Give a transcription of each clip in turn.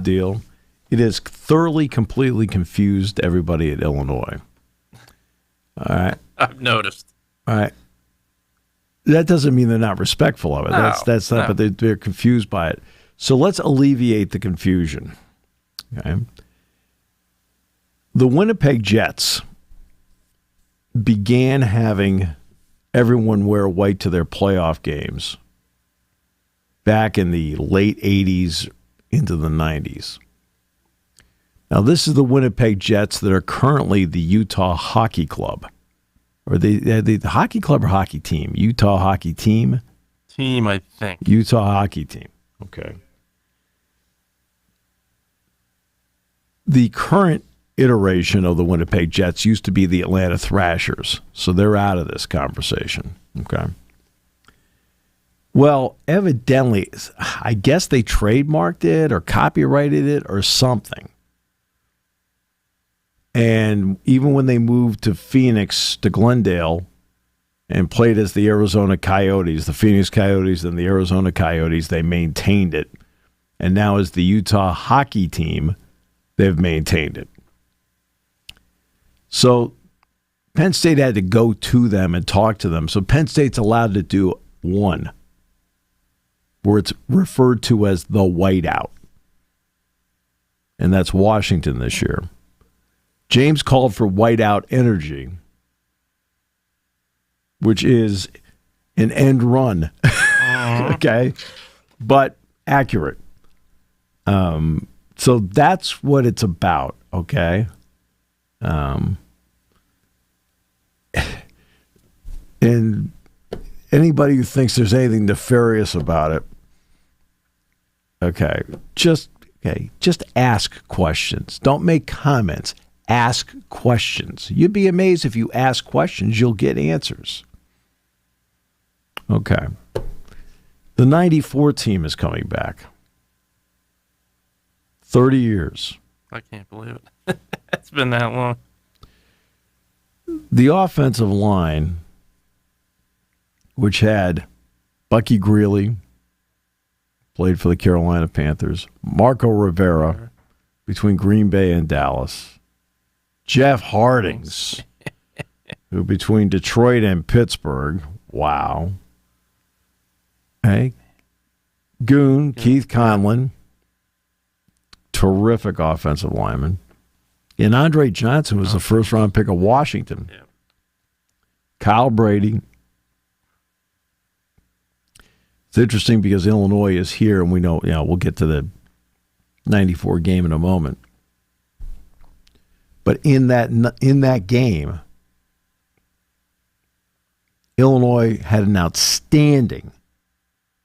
deal. It has thoroughly, completely confused everybody at Illinois. All right. I've noticed. All right. That doesn't mean they're not respectful of it. That's not, but they're confused by it. So let's alleviate the confusion. Okay. The Winnipeg Jets began having everyone wear white to their playoff games back in the late 80s into the 90s. Now, this is the Winnipeg Jets that are currently the Utah Hockey Club. Or the hockey club or hockey team? Utah Hockey Team? Team, I think. Utah Hockey Team. Okay. The current iteration of the Winnipeg Jets used to be the Atlanta Thrashers, so they're out of this conversation. Okay. Well, evidently, I guess they trademarked it or copyrighted it or something. And even when they moved to Phoenix, to Glendale, and played as the Arizona Coyotes, the Phoenix Coyotes and the Arizona Coyotes, they maintained it. And now as the Utah Hockey Team, they've maintained it. So Penn State had to go to them and talk to them. So Penn State's allowed to do one, where it's referred to as the whiteout. And that's Washington this year. James called for whiteout energy, which is an end run. Okay? But accurate. So that's what it's about, okay? And anybody who thinks there's anything nefarious about it, just ask questions. Don't make comments. Ask questions. You'd be amazed if you ask questions, you'll get answers. Okay. The 94 team is coming back. 30 years. I can't believe it. It's been that long. The offensive line, which had Bucky Greeley, played for the Carolina Panthers, Marco Rivera, between Green Bay and Dallas, Jeff Hardings, who between Detroit and Pittsburgh, wow. Hey, Goon, Keith Conlon, terrific offensive lineman. And Andre Johnson was the first-round pick of Washington. Yeah. Kyle Brady. It's interesting because Illinois is here, and we know, we'll get to the 94 game in a moment. But in that game, Illinois had an outstanding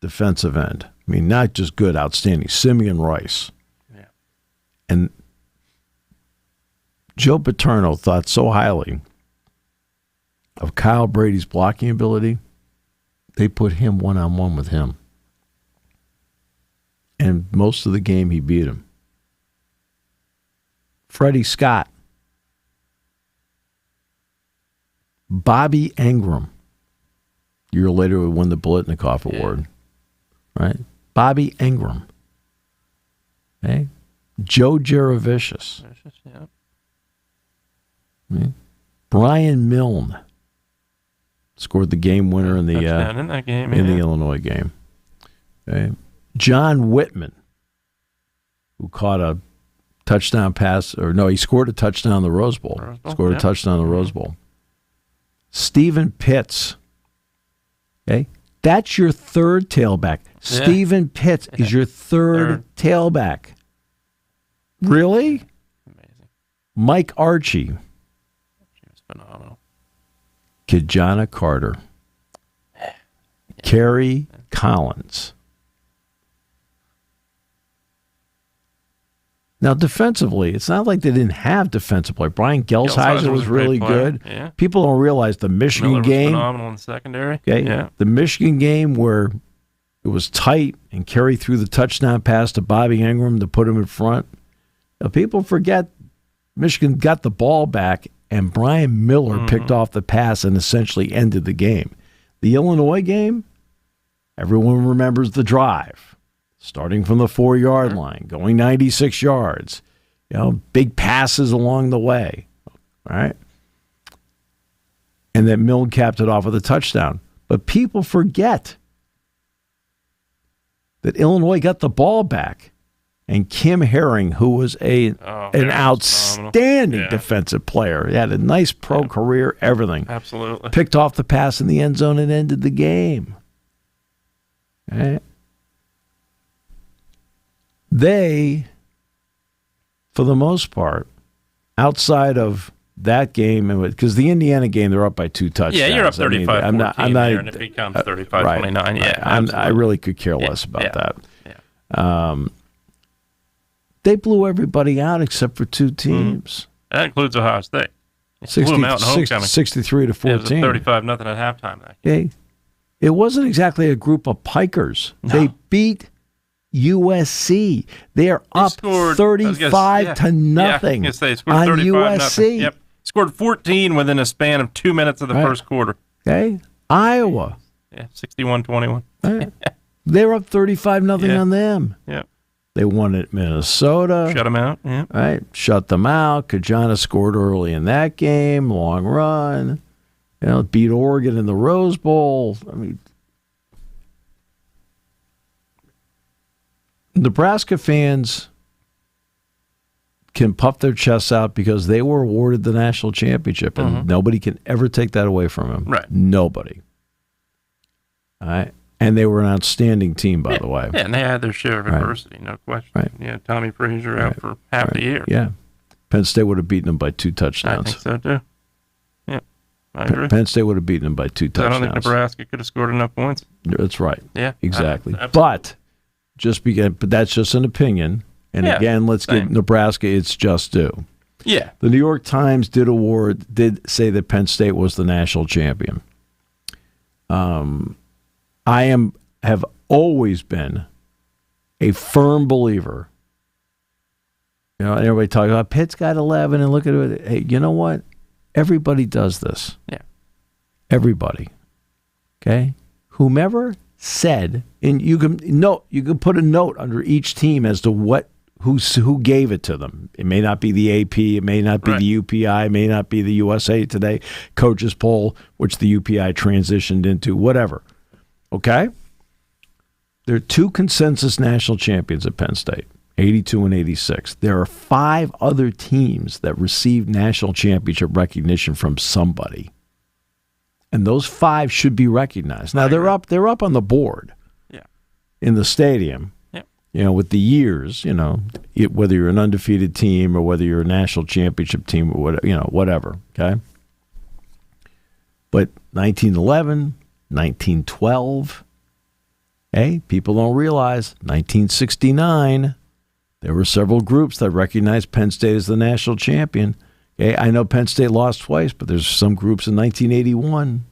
defensive end. I mean, not just good, outstanding. Simeon Rice. Yeah. And Joe Paterno thought so highly of Kyle Brady's blocking ability, they put him one-on-one with him. And most of the game, he beat him. Freddie Scott. Bobby Engram. A year later, would win the Biletnikoff Award. Right? Bobby Engram. Okay? Joe Jaravicius. Yeah. Okay? Brian Milne scored the game winner in the in that game, the Illinois game. Okay? John Whitman, who caught a touchdown pass, he scored a touchdown in the Rose Bowl. Scored a touchdown in the Rose Bowl. Stephen Pitts. Okay? That's your third tailback. Yeah. Stephen Pitts is your third tailback. Really? Amazing. Mike Archie. She was phenomenal. Kijana Carter. Yeah. Kerry Collins. Now, defensively, it's not like they didn't have defensive play. Brian Gelsheiser was really good. Yeah. People don't realize the Michigan Miller game. Was phenomenal in the secondary. Okay? Yeah. The Michigan game where it was tight and Kerry threw the touchdown pass to Bobby Engram to put him in front. Now, people forget Michigan got the ball back and Brian Miller picked off the pass and essentially ended the game. The Illinois game, everyone remembers the drive. starting from the 4-yard line, going 96 yards, big passes along the way, all right? And then Milne capped it off with a touchdown. But people forget that Illinois got the ball back, and Kim Herring, who was an outstanding defensive player, he had a nice pro career, everything. Absolutely. Picked off the pass in the end zone and ended the game. Right? They, for the most part, outside of that game, because the Indiana game, they're up by 2 touchdowns. Yeah, you're up 35 I'm not, and it becomes 35-29. Right. Yeah, I really could care less about that. Yeah. They blew everybody out except for 2 teams. That includes Ohio State. Blew them out in homecoming. 63 to 14. It was 35-0 at halftime. That game. It wasn't exactly a group of pikers. No. They beat USC. They are up 35 to nothing Yeah, they scored on 35 USC. Nothing. Yep. Scored 14 within a span of 2 minutes of the first quarter. Okay. Iowa. Yeah, 61-21. Right. They were up 35-0 on them. Yeah. They won at Minnesota. Shut them out. Yeah. Right. Shut them out. Kajana scored early in that game. Long run. Beat Oregon in the Rose Bowl. I mean, Nebraska fans can puff their chests out because they were awarded the national championship, and nobody can ever take that away from them. Right. Nobody. All right. And they were an outstanding team, by the way. Yeah, and they had their share of adversity, no question. Right. Yeah, Tommy Frazier out for half the year. Yeah. Penn State would have beaten them by 2 touchdowns. I think so, too. Yeah, I agree. Penn State would have beaten them by 2 touchdowns. I don't think Nebraska could have scored enough points. That's right. Yeah. Exactly. Absolutely. But that's just an opinion. And again, let's give Nebraska its just due. Yeah. The New York Times did say that Penn State was the national champion. I have always been a firm believer. Everybody talking about Pitt's got 11 and look at it. Hey, you know what? Everybody does this. Yeah. Everybody. Okay? Whomever said, and you can put a note under each team as to who gave it to them. It may not be the AP, it may not be the UPI, it may not be the USA Today coaches poll, which the UPI transitioned into, whatever. Okay? There are 2 consensus national champions at Penn State, 82 and 86. There are 5 other teams that received national championship recognition from somebody. And those 5 should be recognized. Now they're up on the board. Yeah. In the stadium. Yeah. With the years, whether you're an undefeated team or whether you're a national championship team or whatever, okay? But 1911, 1912, people don't realize 1969, there were several groups that recognized Penn State as the national champion. Okay, I know Penn State lost twice, but there's some groups in 1981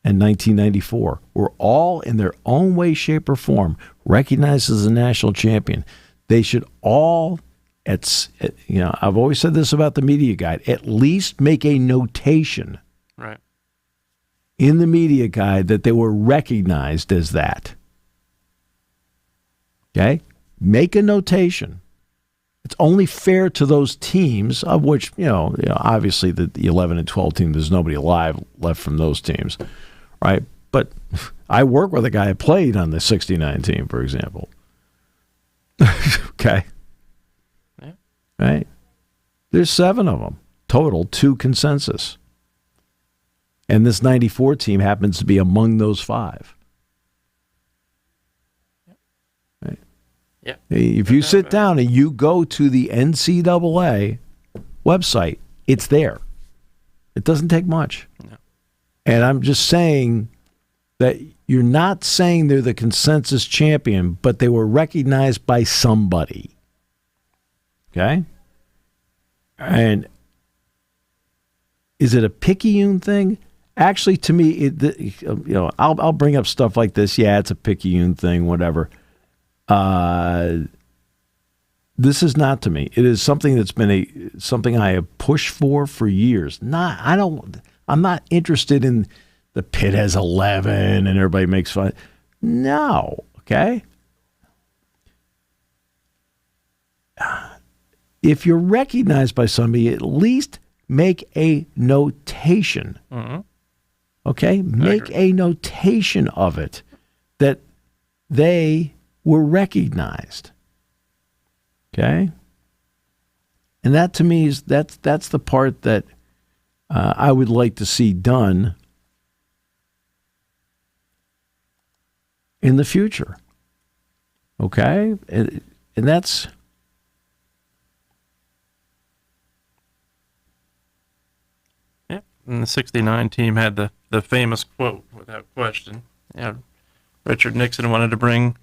and 1994 were all in their own way, shape, or form recognized as a national champion. They should all, I've always said this about the media guide, at least make a notation in the media guide that they were recognized as that. Okay? Make a notation. It's only fair to those teams, of which, obviously the 11 and 12 team, there's nobody alive left from those teams, right? But I work with a guy who played on the 69 team, for example. Okay? Yeah. Right? There's 7 of them. Total, 2 consensus. And this 94 team happens to be among those 5. Right? Yeah. If you sit down and you go to the NCAA website, it's there. It doesn't take much. No. And I'm just saying that you're not saying they're the consensus champion, but they were recognized by somebody. Okay? And is it a picayune thing? Actually, to me, I'll bring up stuff like this. Yeah, it's a picayune thing, whatever. This is not to me. It is something that's been something I have pushed for years. I'm not interested in the Pitt has 11 and everybody makes fun. No, okay? if you're recognized by somebody, at least make a notation. Mm-hmm. Okay? Make a notation of it that they were recognized. Okay? And that to me is that's the part that I would like to see done in the future. Okay? And that's And the 69 team had the famous quote, without question. Yeah, Richard Nixon wanted to bring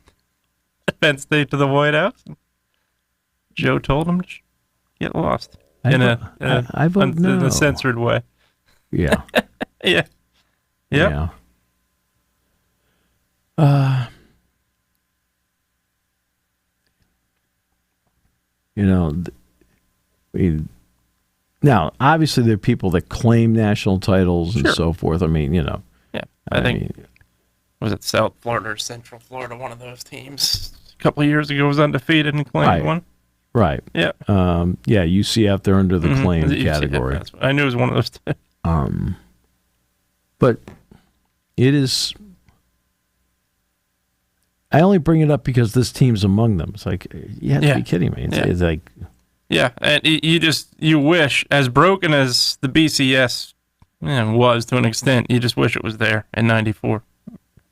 Penn State to the White House. Joe told him to get lost in a censored way. Yeah. Yeah. Yep. Yeah. Now, obviously, there are people that claim national titles and so forth. I mean, Yeah, I think, was it South Florida or Central Florida, one of those teams a couple of years ago was undefeated and claimed one? Right. Yeah. UCF, they're under the claim category. I knew it was one of those two. But it is... I only bring it up because this team's among them. It's like, you have to be kidding me. It's like... Yeah, and you wish, as broken as the BCS was to an extent, you just wish it was there in '94.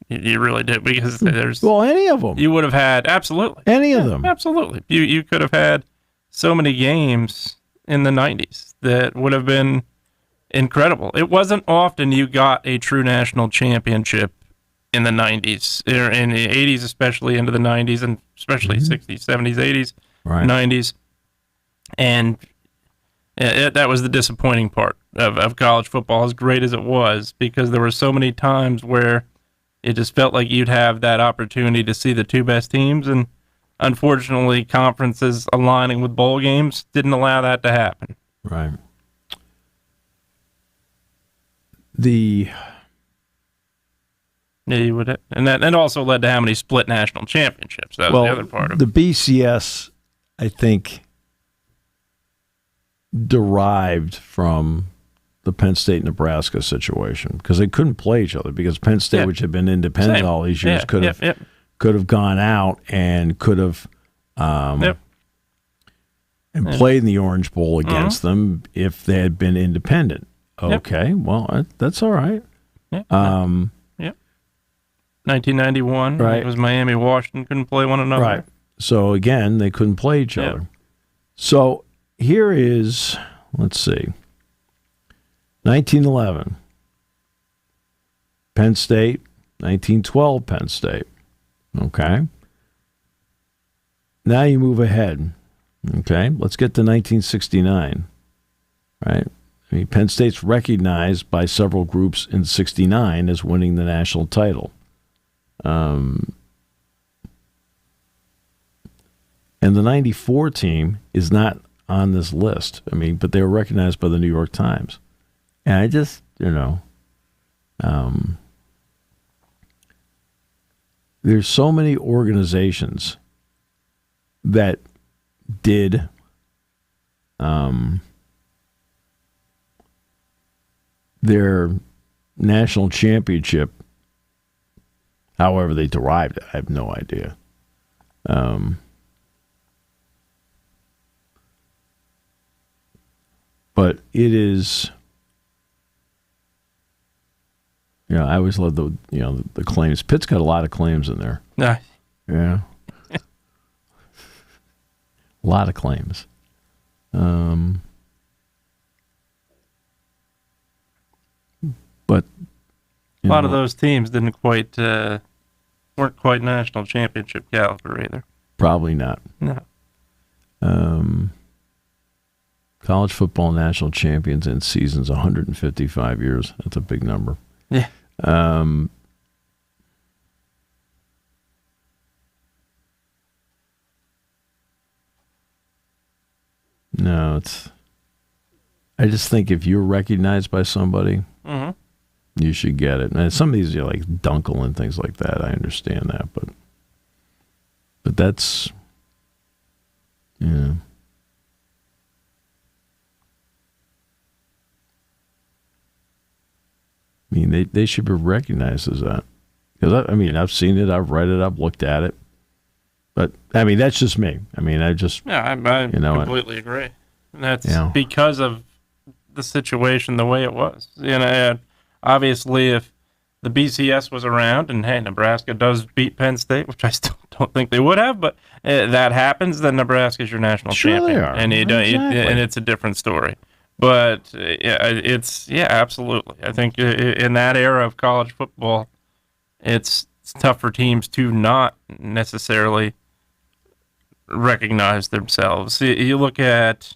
You really did, because there's... Well, any of them. You would have had, absolutely. Any of them. Absolutely. You could have had so many games in the 90s that would have been incredible. It wasn't often you got a true national championship in the 90s, or in the 80s, especially into the 90s, and especially 60s, 70s, 80s, 90s. And that was the disappointing part of college football, as great as it was, because there were so many times where it just felt like you'd have that opportunity to see the two best teams, and unfortunately, conferences aligning with bowl games didn't allow that to happen. Right. Yeah, you would, and that also led to how many split national championships. That was the other part of it. The BCS, I think, derived from the Penn State-Nebraska situation, because they couldn't play each other, because Penn State, which had been independent all these years, could have gone out and could have and played in the Orange Bowl against them if they had been independent. Okay, well, that's all right. 1991, it was Miami, Washington, couldn't play one another. Right. So, again, they couldn't play each other. So, here is, let's see, 1911, Penn State, 1912, Penn State. Okay. Now you move ahead. Okay. Let's get to 1969. Right. I mean, Penn State's recognized by several groups in 69 as winning the national title. And the 94 team is not on this list. I mean, but they were recognized by the New York Times. And I just, there's so many organizations that did their national championship, however they derived it. I have no idea. But it is, I always love the claims. Pitt's got a lot of claims in there. Yeah. Yeah. A lot of claims. But a lot of those teams didn't weren't quite national championship caliber either. Probably not. No. College football national champions in seasons 155 years. That's a big number. Yeah. No, I just think if you're recognized by somebody, you should get it. And some of these are like Dunkel and things like that. I understand that, but that's, I mean, they should be recognized as that. Because, I mean, I've seen it, I've read it, I've looked at it. But, I mean, that's just me. I mean, I completely agree. And that's because of the situation the way it was. And obviously, if the BCS was around and, hey, Nebraska does beat Penn State, which I still don't think they would have, but that happens, then Nebraska's your national champion. They are. And, and it's a different story. But, absolutely. I think in that era of college football, it's tough for teams to not necessarily recognize themselves. You look at,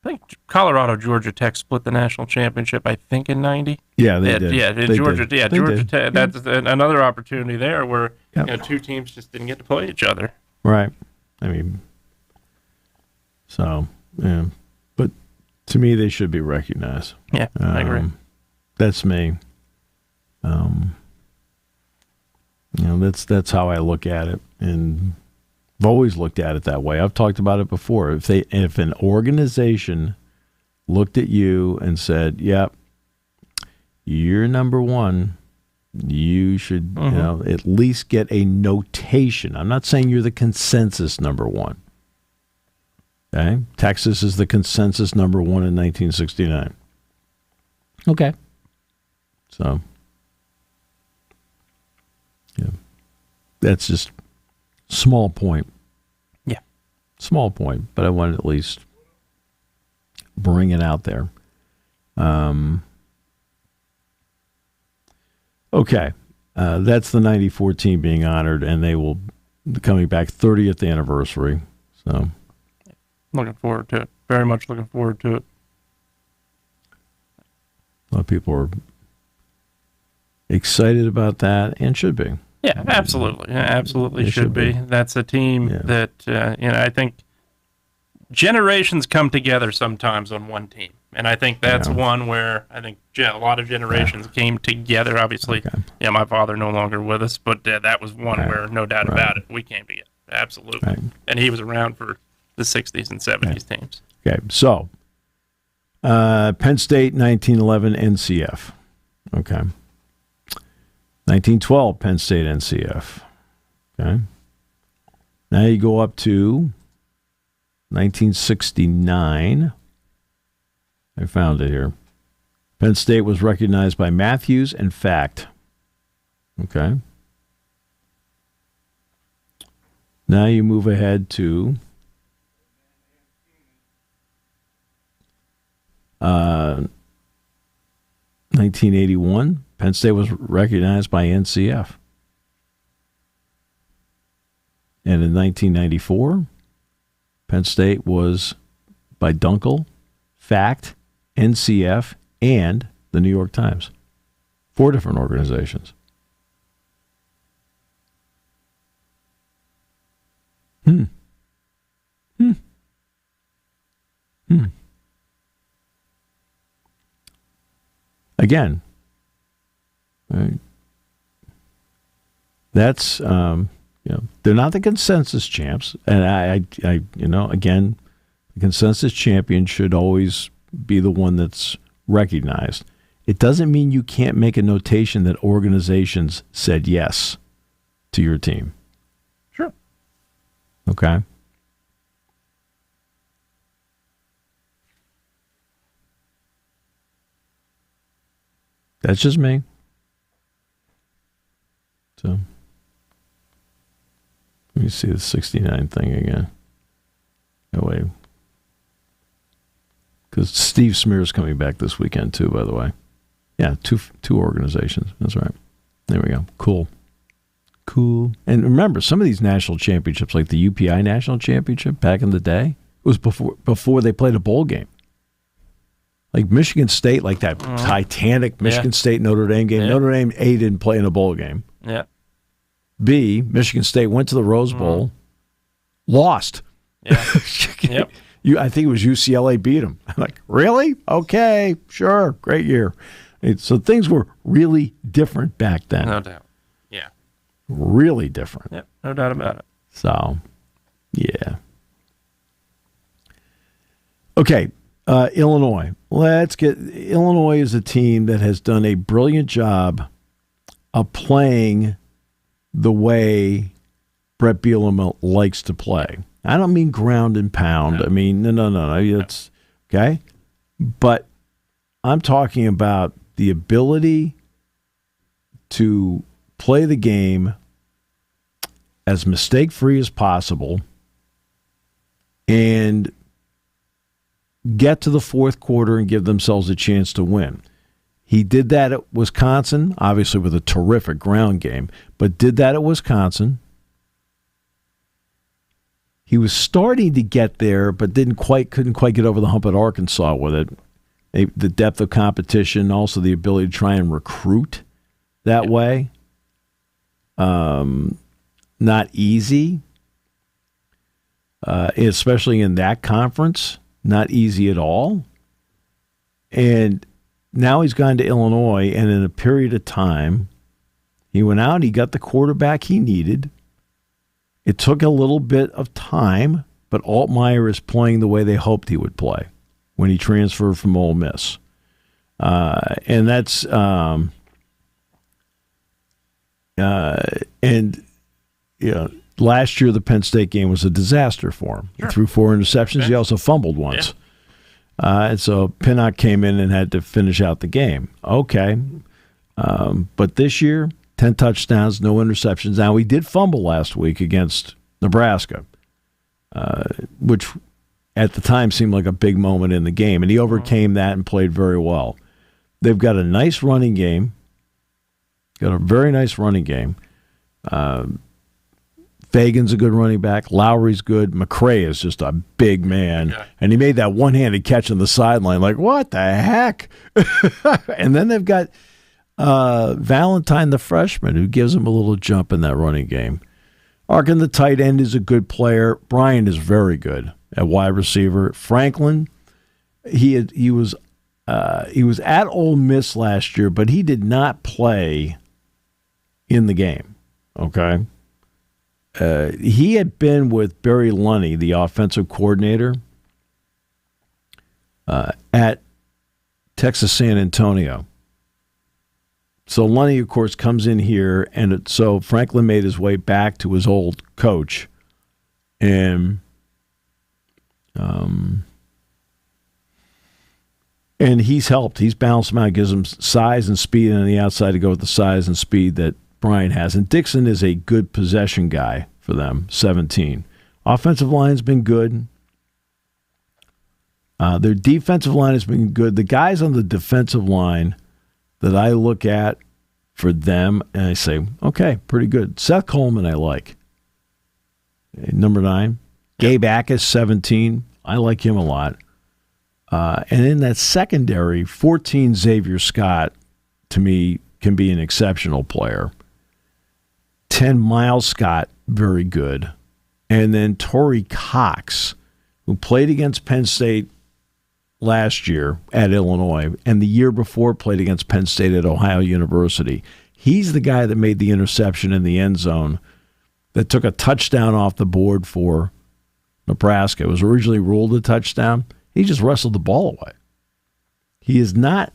I think Colorado, Georgia Tech split the national championship, I think, in 90. Yeah, they did. Yeah, Georgia Tech. That's another opportunity there where two teams just didn't get to play each other. Right. I mean, so, yeah. But to me, they should be recognized. Yeah, I agree. That's me. That's how I look at it, and I've always looked at it that way. I've talked about it before. If an organization looked at you and said, "Yep, you're number one," you should at least get a notation. I'm not saying you're the consensus number one. Okay, Texas is the consensus number one in 1969. Okay, so. Yeah, that's just small point. Yeah, small point, but I wanted to at least bring it out there. Okay, that's the '94 team being honored, and they will be coming back 30th anniversary. So, looking forward to it. Very much looking forward to it. A lot of people are excited about that, and should be. Yeah, absolutely. Absolutely should be. That's a team that, I think generations come together sometimes on one team. And I think that's one where I think a lot of generations came together. Obviously, my father no longer with us, but that was one where, no doubt about it, we came together. Absolutely. Right. And he was around for the 60s and 70s teams. Okay, so Penn State, 1911 NCF. Okay. 1912, Penn State NCF. Okay. Now you go up to 1969. I found it here. Penn State was recognized by Matthews and Fact. Okay. Now you move ahead to 1981. Penn State was recognized by NCF. And in 1994, Penn State was by Dunkel, Fact, NCF, and the New York Times. 4 different organizations. Again, right. That's they're not the consensus champs, and I again, the consensus champion should always be the one that's recognized. It doesn't mean you can't make a notation that organizations said yes to your team. Sure. Okay. That's just me. So, let me see the 69 thing again. Oh, wait. Because Steve Smear's coming back this weekend, too, by the way. Yeah, two organizations. That's right. There we go. Cool. And remember, some of these national championships, like the UPI National Championship back in the day, it was before they played a bowl game. Like Michigan State, like that Titanic Michigan State Notre Dame game. Notre Dame, A, didn't play in a bowl game. Yeah. B, Michigan State went to the Rose Bowl, lost. Yeah. Yep. I think it was UCLA beat them. I'm like, really? Okay, sure, great year. So things were really different back then. No doubt. Yeah. Really different. Yep, no doubt about it. So, yeah. Okay. Illinois. Illinois is a team that has done a brilliant job of playing the way Brett Bielema likes to play. I don't mean ground and pound. I mean, no. It's okay. But I'm talking about the ability to play the game as mistake-free as possible and get to the fourth quarter and give themselves a chance to win. He did that at Wisconsin, obviously with a terrific ground game, but did that at Wisconsin. He was starting to get there, but couldn't quite get over the hump at Arkansas with it. The depth of competition, also the ability to try and recruit that way. Not easy, especially in that conference. Not easy at all. And now he's gone to Illinois, and in a period of time, he went out, he got the quarterback he needed. It took a little bit of time, but Altmaier is playing the way they hoped he would play when he transferred from Ole Miss. And that's last year the Penn State game was a disaster for him. Sure. He threw 4 interceptions. Okay. He also fumbled once. Yeah. And so Pinnock came in and had to finish out the game. Okay. But this year, 10 touchdowns, no interceptions. Now, he did fumble last week against Nebraska, which at the time seemed like a big moment in the game. And he overcame that and played very well. They've got a nice running game. Got a very nice running game. Fagan's a good running back. Lowry's good. McCray is just a big man. Yeah. And he made that one-handed catch on the sideline. Like, what the heck? And then they've got Valentine, the freshman, who gives him a little jump in that running game. Arkin, the tight end, is a good player. Bryant is very good at wide receiver. Franklin, he was at Ole Miss last year, but he did not play in the game. Okay. He had been with Barry Lunney, the offensive coordinator, at Texas San Antonio. So Lunney, of course, comes in here, and so Franklin made his way back to his old coach, and he's helped. He's balanced him out, gives him size and speed on the outside to go with the size and speed that Bryant has. And Dixon is a good possession guy for them, 17. Offensive line's been good. Their defensive line has been good. The guys on the defensive line that I look at for them, and I say, okay, pretty good. Seth Coleman I like. Number 9. Gabe Ackus, 17. I like him a lot. And in that secondary, 14, Xavier Scott, to me, can be an exceptional player. 10, Miles Scott, very good. And then Torrey Cox, who played against Penn State last year at Illinois, and the year before played against Penn State at Ohio University. He's the guy that made the interception in the end zone that took a touchdown off the board for Nebraska. It was originally ruled a touchdown. He just wrestled the ball away. He is not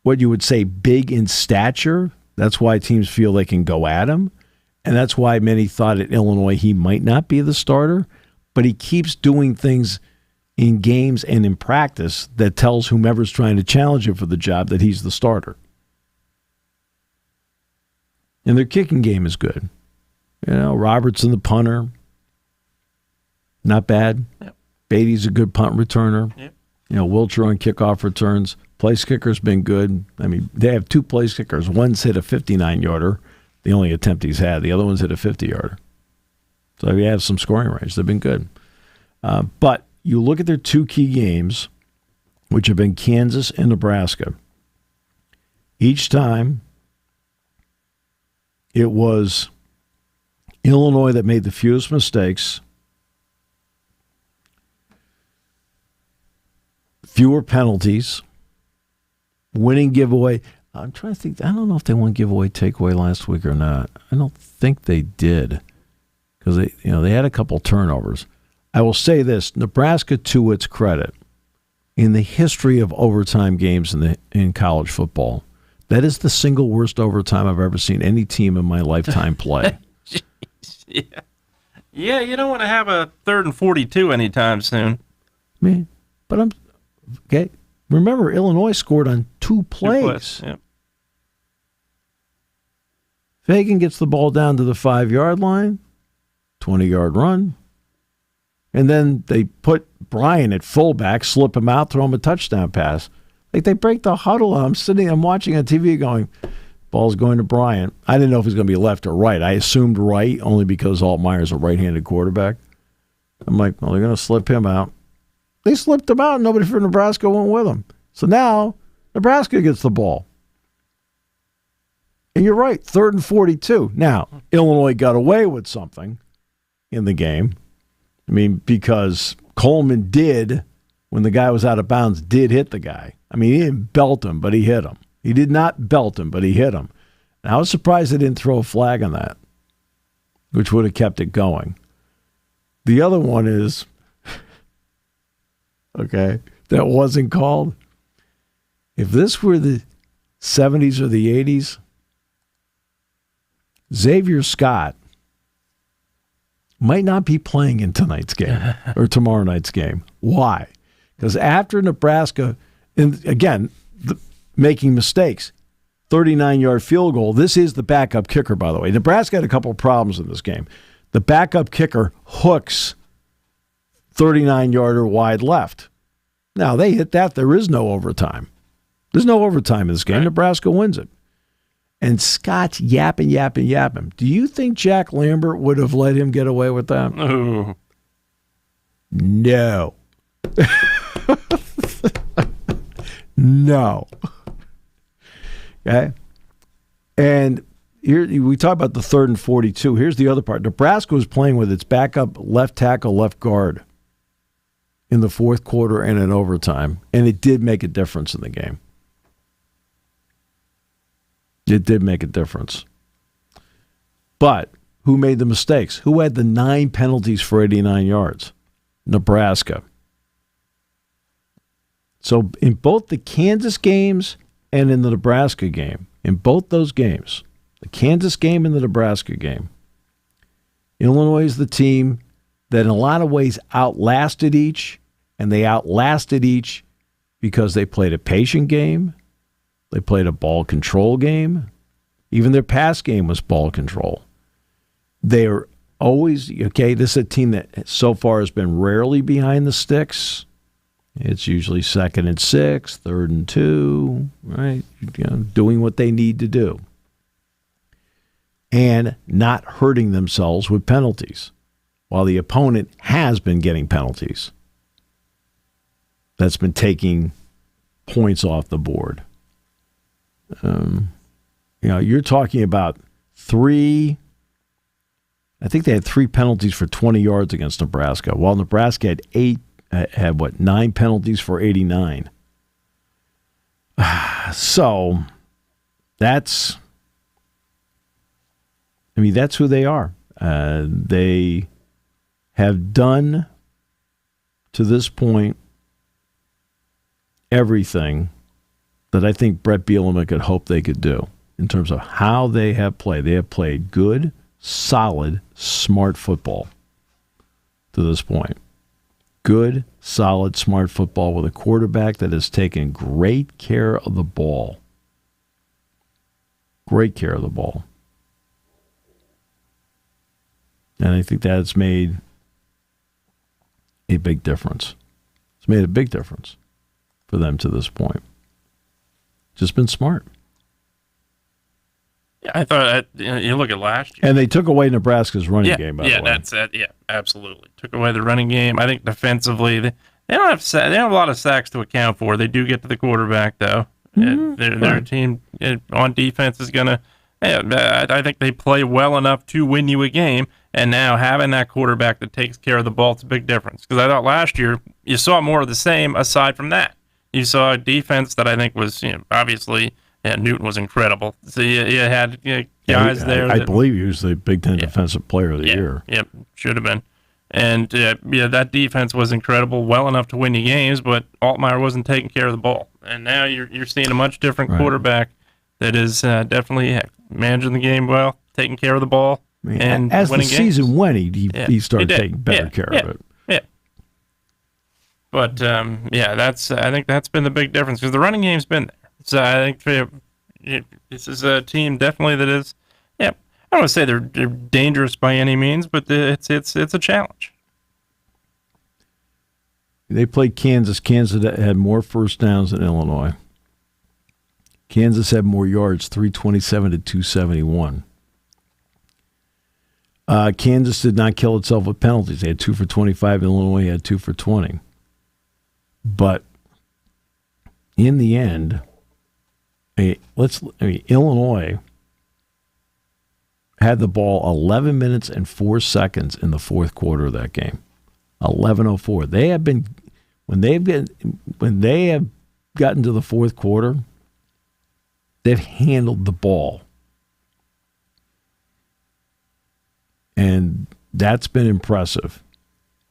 what you would say big in stature. That's why teams feel they can go at him. And that's why many thought at Illinois he might not be the starter. But he keeps doing things in games and in practice that tells whomever's trying to challenge him for the job that he's the starter. And their kicking game is good. You know, Robertson, the punter, not bad. Yep. Beatty's a good punt returner. Yep. You know, Wilcher on kickoff returns. Place kicker's been good. I mean, they have 2 place kickers. One's hit a 59-yarder, the only attempt he's had. The other one's hit a 50-yarder. So they have some scoring range. They've been good. But you look at their 2 key games, which have been Kansas and Nebraska. Each time, it was Illinois that made the fewest mistakes, fewer penalties, winning giveaway. I'm trying to think. I don't know if they won giveaway takeaway last week or not. I don't think they did because they had a couple turnovers. I will say this, Nebraska, to its credit, in the history of overtime games in college football, that is the single worst overtime I've ever seen any team in my lifetime play. Jeez, yeah, you don't want to have a 3rd and 42 anytime soon. Man, but I'm okay. Remember, Illinois scored on 2 plays. Yeah. Fagan gets the ball down to the 5-yard line, 20-yard run, and then they put Brian at fullback, slip him out, throw him a touchdown pass. Like, they break the huddle. I'm watching on TV going, ball's going to Brian. I didn't know if it was going to be left or right. I assumed right only because Altmaier's a right-handed quarterback. I'm like, well, they're going to slip him out. They slipped him out, and nobody from Nebraska went with him. So now Nebraska gets the ball. And you're right, 3rd and 42. Now, Illinois got away with something in the game. I mean, because Coleman did, when the guy was out of bounds, did hit the guy. I mean, he didn't belt him, but he hit him. He did not belt him, but he hit him. And I was surprised they didn't throw a flag on that, which would have kept it going. The other one is, okay, that wasn't called. If this were the 70s or the 80s, Xavier Scott might not be playing in tonight's game or tomorrow night's game. Why? Because after Nebraska, and again, making mistakes, 39-yard field goal. This is the backup kicker, by the way. Nebraska had a couple of problems in this game. The backup kicker hooks 39-yarder wide left. Now, they hit that. There is no overtime. There's no overtime in this game. Right. Nebraska wins it. And Scott's yapping. Do you think Jack Lambert would have let him get away with that? Oh. No. No. Okay? And here we talk about the 3rd and 42. Here's the other part. Nebraska was playing with its backup left tackle, left guard in the 4th quarter and in overtime, and it did make a difference in the game. It did make a difference. But who made the mistakes? Who had the 9 penalties for 89 yards? Nebraska. So in both the Kansas games and in the Nebraska game, in both those games, the Kansas game and the Nebraska game, Illinois is the team that in a lot of ways outlasted each, and they outlasted each because they played a patient game. They played a ball control game. Even their pass game was ball control. They're always, okay, this is a team that so far has been rarely behind the sticks. It's usually 2nd and 6, 3rd and 2, right? Doing what they need to do. And not hurting themselves with penalties, while the opponent has been getting penalties. That's been taking points off the board. You're talking about 3, I think they had 3 penalties for 20 yards against Nebraska, while Nebraska had 9 penalties for 89. So that's who they are. They have done to this point everything that I think Brett Bielema could hope they could do in terms of how they have played. They have played good, solid, smart football to this point. Good, solid, smart football with a quarterback that has taken great care of the ball. Great care of the ball. And I think that's made a big difference. It's made a big difference for them to this point. Just been smart. Yeah, I thought you look at last year. And they took away Nebraska's running game, by the way. Yeah, that's it. Yeah, absolutely. Took away the running game. I think defensively, they don't have a lot of sacks to account for. They do get to the quarterback, though. Mm-hmm. Their team on defense is going to I think they play well enough to win you a game, and now having that quarterback that takes care of the ball, it's a big difference. Because I thought last year you saw more of the same aside from that. You saw a defense that I think was, obviously, Newton was incredible. So you had guys there. I believe he was the Big Ten Defensive Player of the Year. Yep, should have been. And that defense was incredible, well enough to win you games, but Altmaier wasn't taking care of the ball. And now you're seeing a much different quarterback that is definitely managing the game well, taking care of the ball, and as winning the season games. went, he started taking better care of it. Yeah. But I think that's been the big difference because the running game's been there. So I think this is a team definitely that is. Yeah, I don't want to say they're dangerous by any means, but it's a challenge. They played Kansas. Kansas had more first downs than Illinois. Kansas had more yards, 327 to 271. Kansas did not kill itself with penalties. They had 2 for 25. Illinois had 2 for 20. But in the end, Illinois had the ball 11 minutes and 4 seconds in the fourth quarter of that game. 11:04. They have been when they have gotten to the fourth quarter, they've handled the ball. And that's been impressive.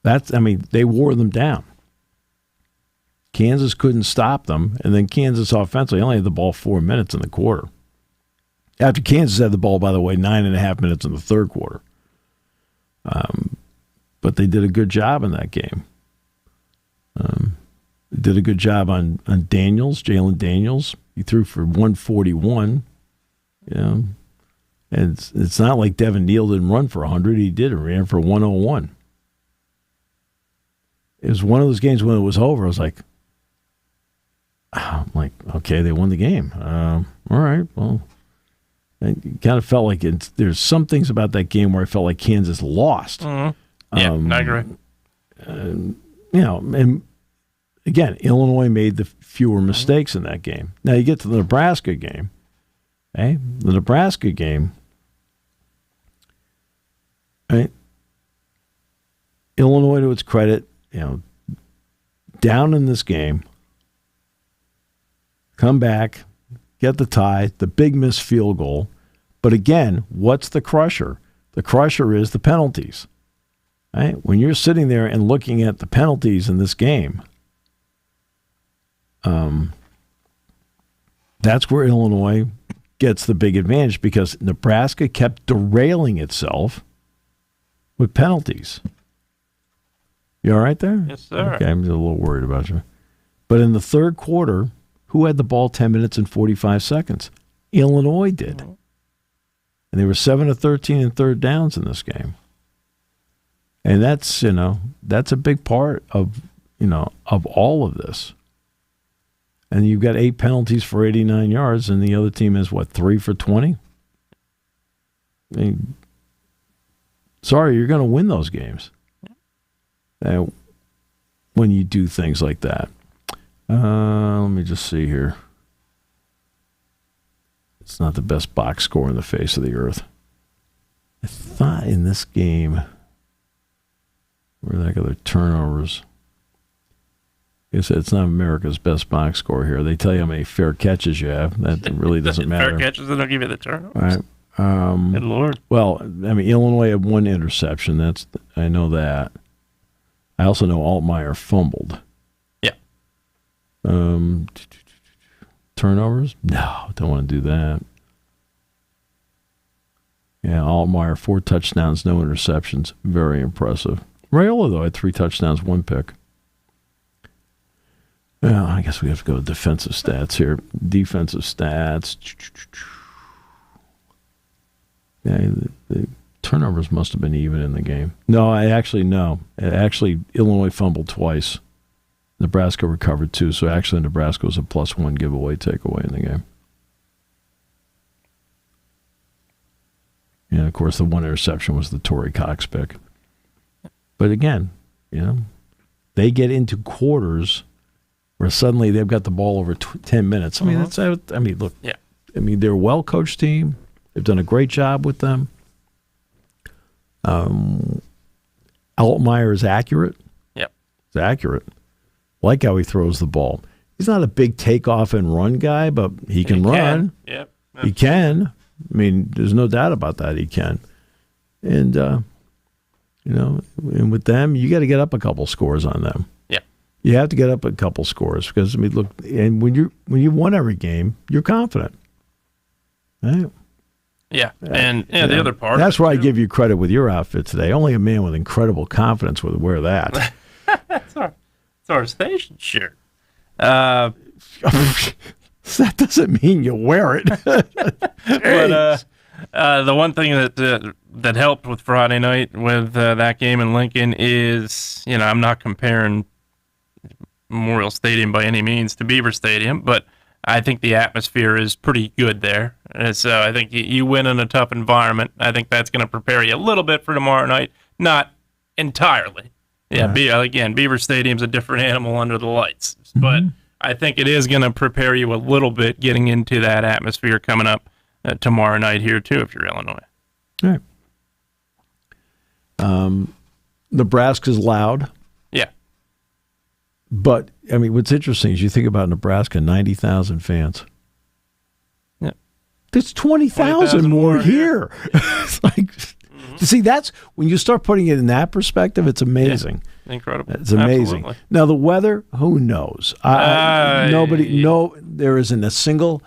They wore them down. Kansas couldn't stop them, and then Kansas offensively only had the ball 4 minutes in the quarter. After Kansas had the ball, by the way, 9.5 minutes in the third quarter. But they did a good job in that game. They did a good job on Daniels, Jalen Daniels. He threw for 141. And it's not like Devin Neal didn't run for 100. He did. He ran for 101. It was one of those games when it was over. I was like, okay, they won the game. All right, well, it kind of felt like there's some things about that game where I felt like Kansas lost. Mm-hmm. Yeah, I agree. And again, Illinois made the fewer mistakes in that game. Now you get to the Nebraska game. Okay, the Nebraska game. Right. Illinois, to its credit, down in this game, come back, get the tie, the big missed field goal. But again, what's the crusher? The crusher is the penalties. Right? When you're sitting there and looking at the penalties in this game, that's where Illinois gets the big advantage because Nebraska kept derailing itself with penalties. You all right there? Yes, sir. Okay, I'm a little worried about you. But in the third quarter, who had the ball 10 minutes and 45 seconds? Illinois did. Mm-hmm. And they were 7 of 13 in third downs in this game. And that's a big part of all of this. And you've got 8 penalties for 89 yards, and the other team is, 3 for 20? Sorry, you're going to win those games when you do things like that. Let me just see here. It's not the best box score in the face of the earth. I thought in this game, where they got their turnovers. Like I said, it's not America's best box score here. They tell you how many fair catches you have. That really doesn't matter. Fair catches, they don't give you the turnovers. All right. Good Lord. Well, Illinois had 1 interception. I know that. I also know Altmaier fumbled. Yeah. Turnovers? No, don't want to do that. Yeah, Altmaier, 4 touchdowns, no interceptions. Very impressive. Raiola, though, had 3 touchdowns, 1 pick. Well, I guess we have to go to defensive stats here. Defensive stats. Yeah, the turnovers must have been even in the game. No. Actually, Illinois fumbled twice. Nebraska recovered 2, so actually Nebraska was a +1 giveaway takeaway in the game. And, of course, the 1 interception was the Torrey Cox pick. But again, they get into quarters where suddenly they've got the ball over 10 minutes. Look. Yeah. They're a well-coached team. They've done a great job with them. Altmaier is accurate. Yep. He's accurate. Like how he throws the ball. He's not a big takeoff and run guy, but he can run. Yep. He can. There's no doubt about that. He can. And, and with them, you got to get up a couple scores on them. Yeah. You have to get up a couple scores because, look, and when you've won every game, you're confident. Right? Yeah, and the other part. That's where I give you credit with your outfit today. Only a man with incredible confidence would wear that. It's our station shirt. That doesn't mean you wear it. But the one thing that helped with Friday night with that game in Lincoln is, I'm not comparing Memorial Stadium by any means to Beaver Stadium, but I think the atmosphere is pretty good there. And so I think you win in a tough environment. I think that's going to prepare you a little bit for tomorrow night. Not entirely. Yeah, again, Beaver Stadium's a different animal under the lights. But I think it is going to prepare you a little bit getting into that atmosphere coming up tomorrow night here, too, if you're Illinois. All right. Nebraska's loud. Yeah. But, what's interesting is you think about Nebraska, 90,000 fans. Yeah. There's 20,000 more here. It's like, see, that's when you start putting it in that perspective, it's amazing. Yeah. Incredible. It's amazing. Absolutely. Now, the weather, who knows? There isn't a single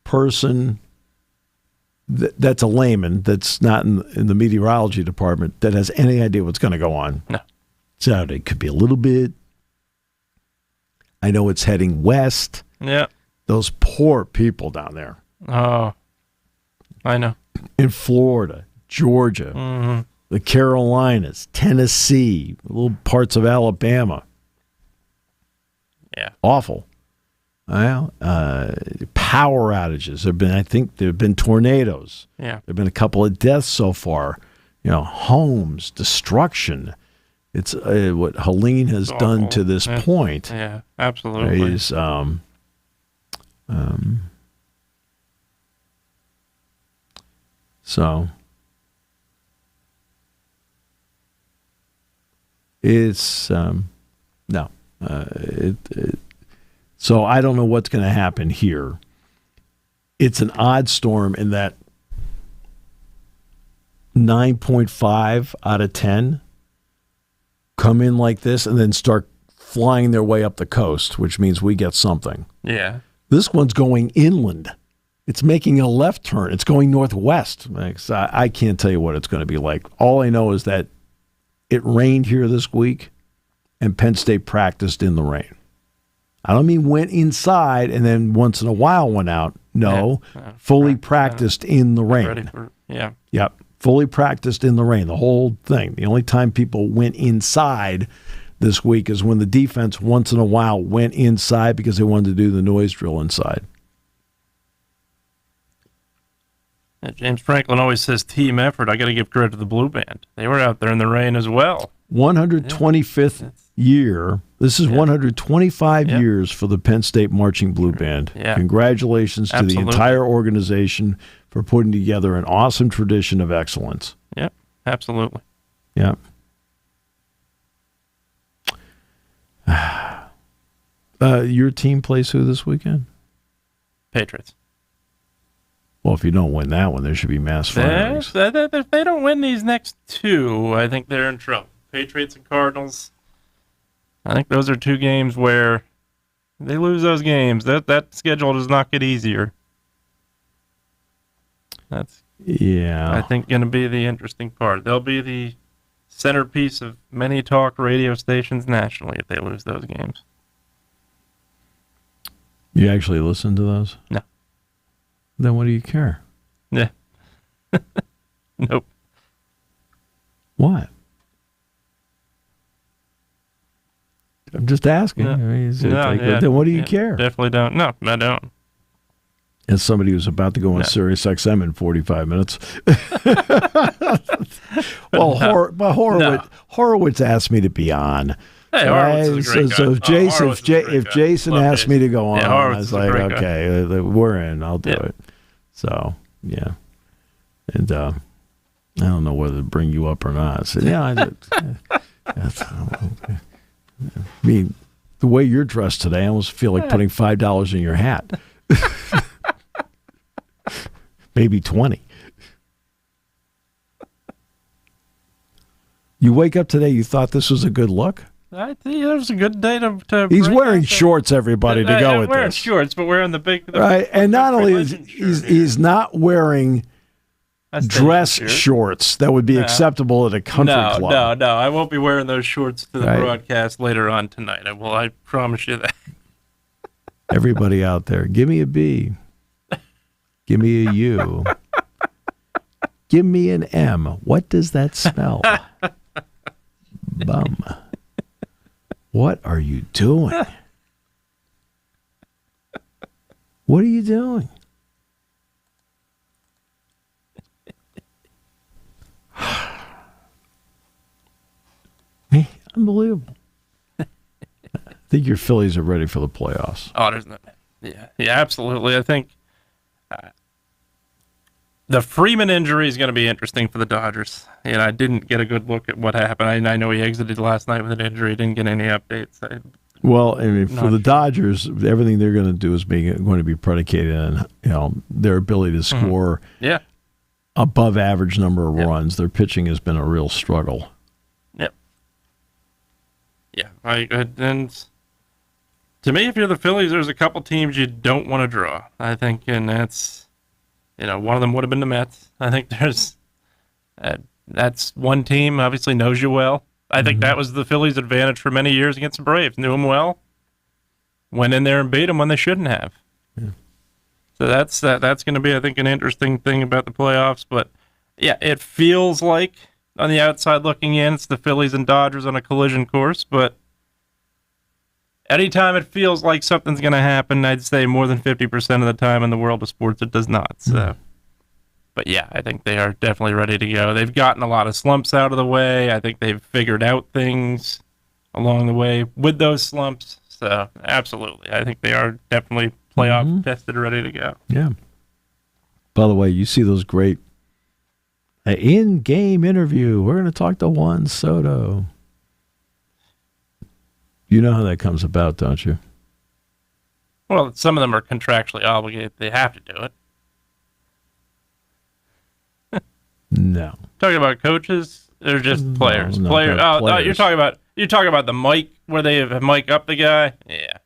person that's a layman that's not in the meteorology department that has any idea what's going to go on. No. Saturday could be a little bit. I know it's heading west. Yeah. Those poor people down there. Oh, I know. In Florida, Georgia, the Carolinas, Tennessee, little parts of Alabama. Yeah. Awful. Well, power outages. There have been tornadoes. Yeah. There have been a couple of deaths so far. Homes, destruction. It's what Helene has done to this point. Yeah, absolutely. Is so it's no. So I don't know what's going to happen here. It's an odd storm in that 9.5 out of 10 come in like this and then start flying their way up the coast, which means we get something. Yeah. This one's going inland. It's making a left turn. It's going northwest. I can't tell you what it's going to be like. All I know is that it rained here this week, and Penn State practiced in the rain. I don't mean went inside and then once in a while went out. No, fully practiced in the rain. Yep, fully practiced in the rain, the whole thing. The only time people went inside this week is when the defense once in a while went inside because they wanted to do the noise drill inside. Yeah, James Franklin always says team effort. I got to give credit to the Blue Band. They were out there in the rain as well. 125th year. This is 125 years for the Penn State Marching Blue Band. Yeah. Congratulations to the entire organization for putting together an awesome tradition of excellence. Yeah, absolutely. Yeah. Your team plays who this weekend? Patriots. Well, if you don't win that one, there should be mass firings. If they don't win these next two, I think they're in trouble. Patriots and Cardinals. I think those are two games where they lose those games. That schedule does not get easier. That's I think going to be the interesting part. They'll be the centerpiece of many talk radio stations nationally if they lose those games. You actually listen to those? No. Then what do you care? Yeah. Nope. What? I'm just asking. No. Then what do you care? Definitely don't. No, I don't. As somebody who's about to go on Sirius XM in 45 minutes. Well, Horowitz asked me to be on. Hey, Horowitz is a great guy. So if Jason asked me to go on, I was like, okay, we're in. I'll do it. So, yeah. And I don't know whether to bring you up or not. I said, I mean, the way you're dressed today, I almost feel like putting $5 in your hat. Maybe 20. You wake up today, you thought this was a good look? I think it was a good day to He's wearing shorts, everybody, to go with wearing this. shorts, but wearing the right, and not only is he's not wearing dress shorts that would be acceptable at a country club. No, I won't be wearing those shorts to the broadcast later on tonight. I promise you that. Everybody out there, give me a B. Give me a U. Give me an M. What does that spell? Bum. What are you doing? What are you doing? Unbelievable. I think your Phillies are ready for the playoffs. Oh, there's no. Yeah, absolutely. I think the Freeman injury is going to be interesting for the Dodgers. And I didn't get a good look at what happened. I know he exited last night with an injury. Didn't get any updates. Well, I mean, for the Dodgers, everything they're going to do is going to be predicated on their ability to score above average number of runs. Their pitching has been a real struggle. Yep. Yeah. And to me, if you're the Phillies, there's a couple teams you don't want to draw. I think, and that's one of them would have been the Mets. I think there's that's one team obviously knows you well. I think that was the Phillies' advantage for many years against the Braves. Knew them well, went in there and beat them when they shouldn't have. Yeah. So that's going to be, I think, an interesting thing about the playoffs. But yeah, it feels like on the outside looking in, it's the Phillies and Dodgers on a collision course. But anytime it feels like something's going to happen, I'd say more than 50% of the time in the world of sports, it does not. So. But yeah, I think they are definitely ready to go. They've gotten a lot of slumps out of the way. I think they've figured out things along the way with those slumps. So absolutely, I think they are definitely playoff tested, ready to go. Yeah. By the way, you see those great in-game interview. We're going to talk to Juan Soto. You know how that comes about, don't you? Well, some of them are contractually obligated. They have to do it. No. Talking about coaches, they're just players. No, players. players. You're talking about the mic where they have mic up the guy. Yeah.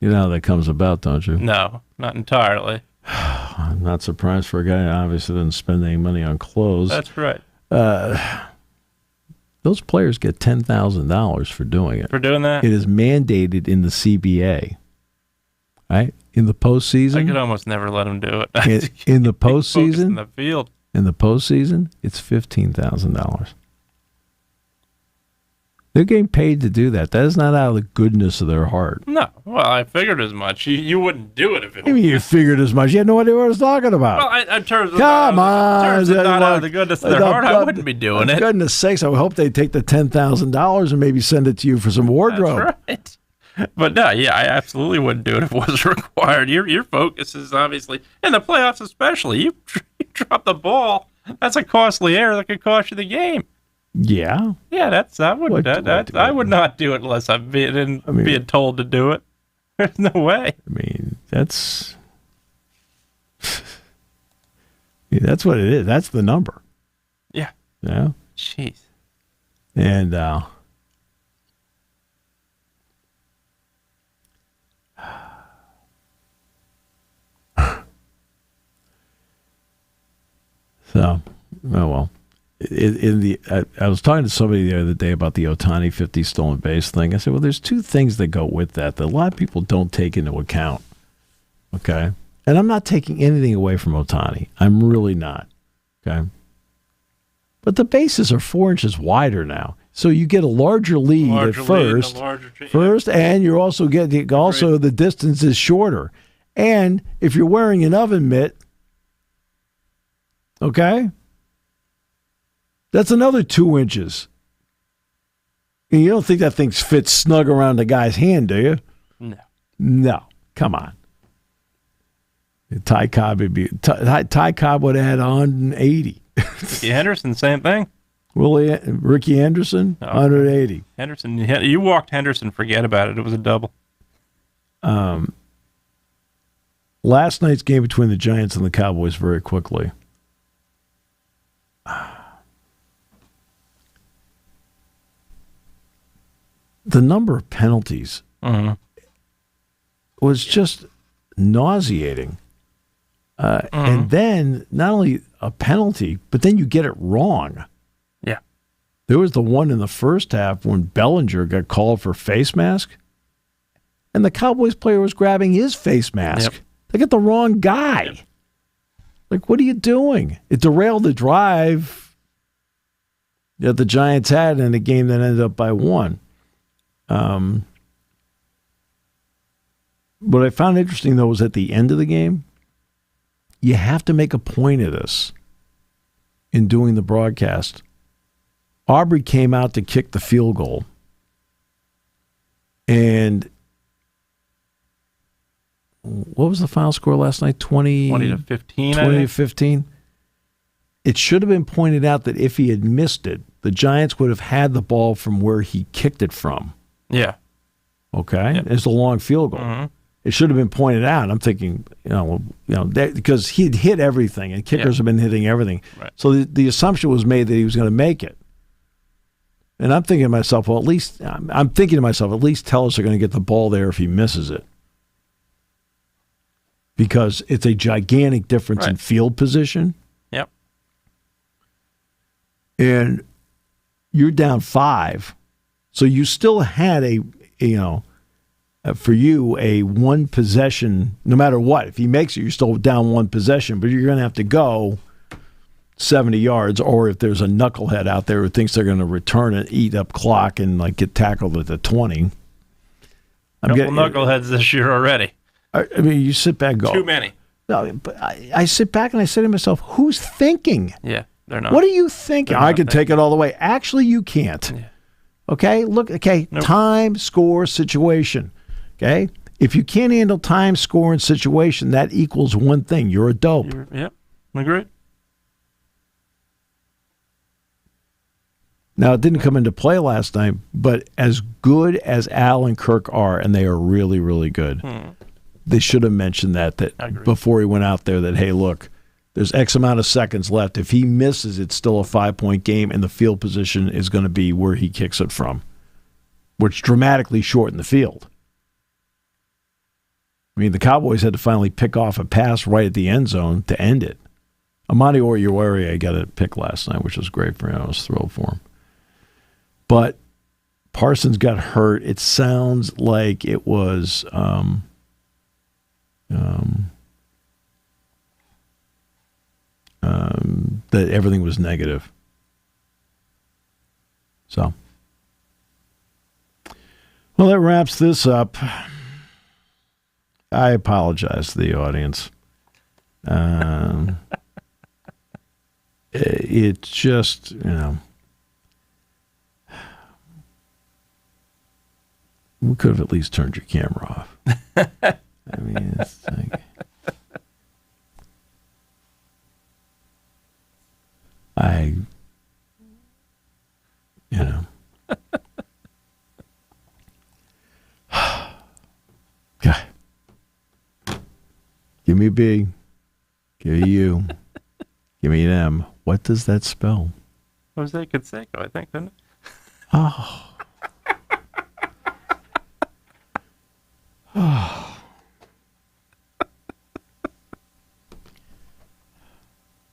You know how that comes about, don't you? No, not entirely. I'm not surprised for a guy who obviously didn't spend any money on clothes. That's right. Those players get $10,000 for doing it. For doing that? It is mandated in the CBA. Right? In the postseason. I could almost never let them do it. In the postseason. In the field. In the postseason, it's $15,000. They're getting paid to do that. That is not out of the goodness of their heart. No. Well, I figured as much. You wouldn't do it if it was. You figured as much. You had no idea what I was talking about. Well, in terms of not out of the goodness of their heart, I wouldn't be doing it. For goodness sakes, I hope they take the $10,000 and maybe send it to you for some wardrobe. That's right. But no, yeah, I absolutely wouldn't do it if it was required. Your focus is obviously, in the playoffs especially, you drop the ball, that's a costly error that could cost you the game. Yeah. Yeah, I would not do it unless I'm being told to do it. There's no way. I mean, that's what it is. That's the number. Yeah. Yeah. Jeez. And so, oh well. I was talking to somebody the other day about the Ohtani 50 stolen base thing. I said, well, there's two things that go with that a lot of people don't take into account. Okay? And I'm not taking anything away from Ohtani. I'm really not. Okay? But the bases are 4 inches wider now. So you get a larger lead at first. And you're also getting the distance is shorter. And if you're wearing an oven mitt, okay? That's another 2 inches. And you don't think that thing fits snug around the guy's hand, do you? No. No. Come on. Ty Cobb would have had on 80. Ricky Henderson, same thing. Ricky Henderson, 180. Henderson, you walked Henderson, forget about it. It was a double. Last night's game between the Giants and the Cowboys very quickly. the number of penalties was just nauseating. And then not only a penalty, but then you get it wrong. Yeah. There was the one in the first half when Bellinger got called for face mask, and the Cowboys player was grabbing his face mask. Yep. They got the wrong guy. Yep. Like, what are you doing? It derailed the drive that the Giants had in a game that ended up by 1. What I found interesting, though, was at the end of the game, you have to make a point of this in doing the broadcast. Aubrey came out to kick the field goal. And what was the final score last night? 20 to 15. 20 to 15. It should have been pointed out that if he had missed it, the Giants would have had the ball from where he kicked it from. Yeah. Okay? Yep. It's a long field goal. It should have been pointed out. I'm thinking, because he'd hit everything, and kickers have been hitting everything. Right. So the assumption was made that he was going to make it. And I'm thinking to myself, at least tell us they're going to get the ball there if he misses it. Because it's a gigantic difference in field position. Yep. And you're down 5. So you still had for you, a one possession, no matter what. If he makes it, you're still down 1 possession, but you're going to have to go 70 yards, or if there's a knucklehead out there who thinks they're going to return it, eat up clock, and like get tackled at the 20. Knuckleheads this year already. I mean, you sit back and go. Too many. No, but I sit back and I say to myself, who's thinking? Yeah, they're not. What are you thinking? I can take it all the way. Actually, you can't. Yeah. Okay? Look, time, score, situation. Okay? If you can't handle time, score, and situation, that equals one thing. You're a dope. Yep. Agreed. Now, it didn't come into play last night, but as good as Al and Kirk are, and they are really, really good, they should have mentioned that before he went out there that, hey, look, there's X amount of seconds left. If he misses, it's still a 5-point game, and the field position is going to be where he kicks it from, which dramatically shortened the field. I mean, the Cowboys had to finally pick off a pass right at the end zone to end it. Amani Oruwariye got a pick last night, which was great for him. I was thrilled for him. But Parsons got hurt. It sounds like it was that everything was negative. So, well, that wraps this up. I apologize to the audience. It's just, we could have at least turned your camera off. I mean, it's like, God. Give me a B. Give me a U. Give me an M. What does that spell? Jose Canseco, I think, didn't it? Oh. Oh.